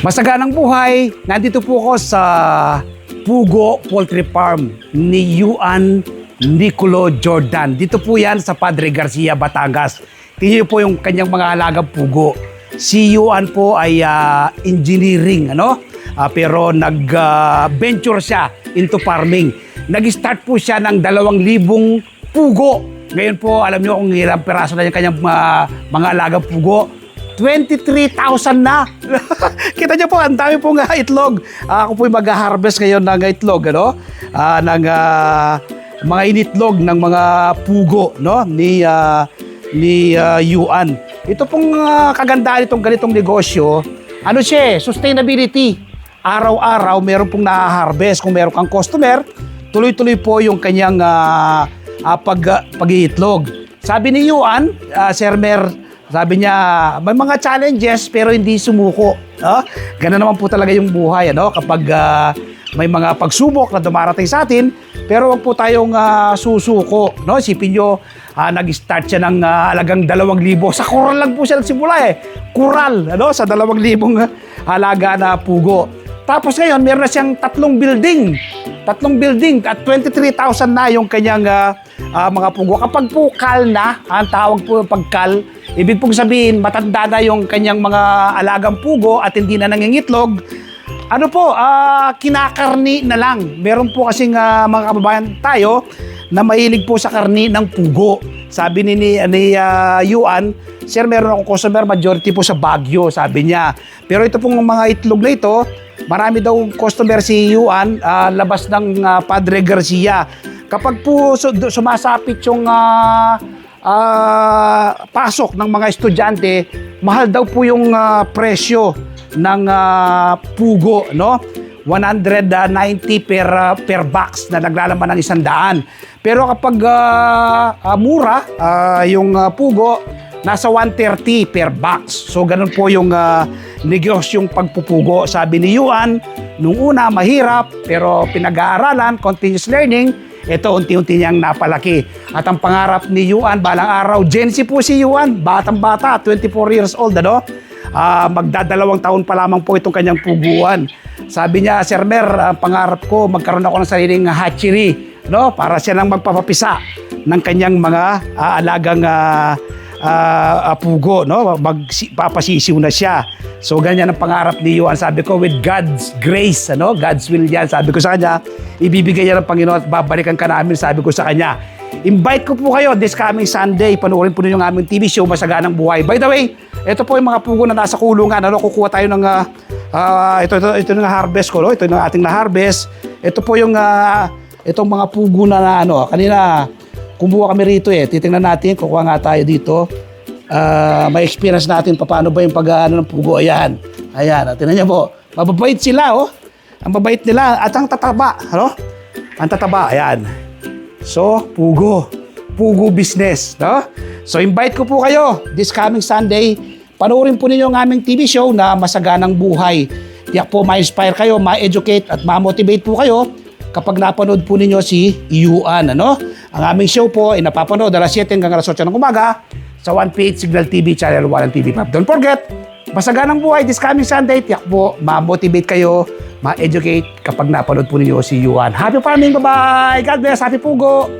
Masaganang buhay, nandito po ako sa Pugo Poultry Farm ni Juan Nicolo Jordan. Dito po yan sa Padre Garcia, Batangas. Tingnan niyo po yung kanyang mga alagang pugo. Si Juan po ay engineering, pero nag-venture siya into farming. Nag-start po siya ng 2,000 pugo. Ngayon po, alam niyo kung ilang peraso na yung kanyang mga alagang pugo. 23,000 na. Kita niyo po, ang dami pong itlog. Ako po yung mag-harvest ngayon ng itlog, ng mga initlog ng mga pugo, ni Juan. Ito pong kagandahan itong ganitong negosyo, sustainability. Araw-araw meron pong na-harvest. Kung meron kang customer, tuloy-tuloy po yung kanyang pag-iitlog. Sabi ni Juan, Sir Mer, sabi niya, may mga challenges pero hindi sumuko. Ganun naman po talaga yung buhay, kapag may mga pagsubok na dumarating sa atin, pero wag po tayong susuko. Isipin nyo, nag-start siya ng alagang 2,000. Sa kural lang po siya nagsimula Kural, sa 2,000 halaga na pugo. Tapos ngayon, meron na siyang 3 building. 3 building at 23,000 na yung kanyang mga pugo. Kapag po kal na, ang tawag po pagkal, ibig pong sabihin, matanda na yung kanyang mga alagang pugo at hindi na nangingitlog. Kinakarni na lang. Meron po kasing mga kababayan tayo na mahilig po sa karni ng pugo. Sabi ni Juan, Sir, meron akong customer, majority po sa Baguio, sabi niya. Pero ito pong mga itlog na ito, marami daw customer si Juan, labas ng Padre Garcia. Kapag po sumasapit yung pasok ng mga estudyante, mahal daw po yung presyo ng pugo, 190 per box na naglalaman ng 100. Pero kapag mura yung pugo, nasa 130 per box. So ganun po yung negosyong pagpupugo. Sabi ni Juan, nung una mahirap pero pinag-aaralan, continuous learning, ito unti-unti niyang napalaki. At ang pangarap ni Juan, balang araw, Gen Z po si Juan, batang-bata, 24 years old, magdadalawang taon pa lamang po itong kanyang puguan. Sabi niya, Sir Mer, ang pangarap ko, magkaroon ako ng sariling hatchery, para siya nang magpapapisa ng kanyang mga alagang pugo, magpapasisiw na siya. So ganyan ang pangarap ni Juan. Sabi ko, with God's grace, God's will yan. Sabi ko sa kanya, ibibigay niya ng Panginoon at babalikan ka namin. Sabi ko sa kanya, invite ko po kayo this coming Sunday. Panoorin po ninyo ang aming TV show, Masaganang Buhay. By the way, ito po yung mga pugo na nasa kulungan. Kukuha tayo ng ito yung harvest ko. Ito yung ating na-harvest. Ito po yung itong mga pugo na kanina kumuha kami rito Titingnan natin, kukuha nga tayo dito. May experience natin paano ba yung ng pugo. Ayan, tingnan niyo po. Mababait sila, Ang babait nila at ang tataba, Ang tataba, ayan. So, pugo business, So, invite ko po kayo this coming Sunday. Panoorin po ninyo ang aming TV show na Masaganang Buhay. Tiyak po ma-inspire kayo, ma-educate at ma-motivate po kayo kapag napanood po ninyo si Juan, Ang aming show po ay napapanood alas 7 hanggang alas 8 ng umaga sa 1PH Signal TV, Channel 1 and TV5. Don't forget, Masaganang Buhay this coming Sunday. Tiyak po, ma-motivate kayo, ma-educate kapag napanood po ninyo si Juan. Happy farming, bye-bye! God bless, happy pugo!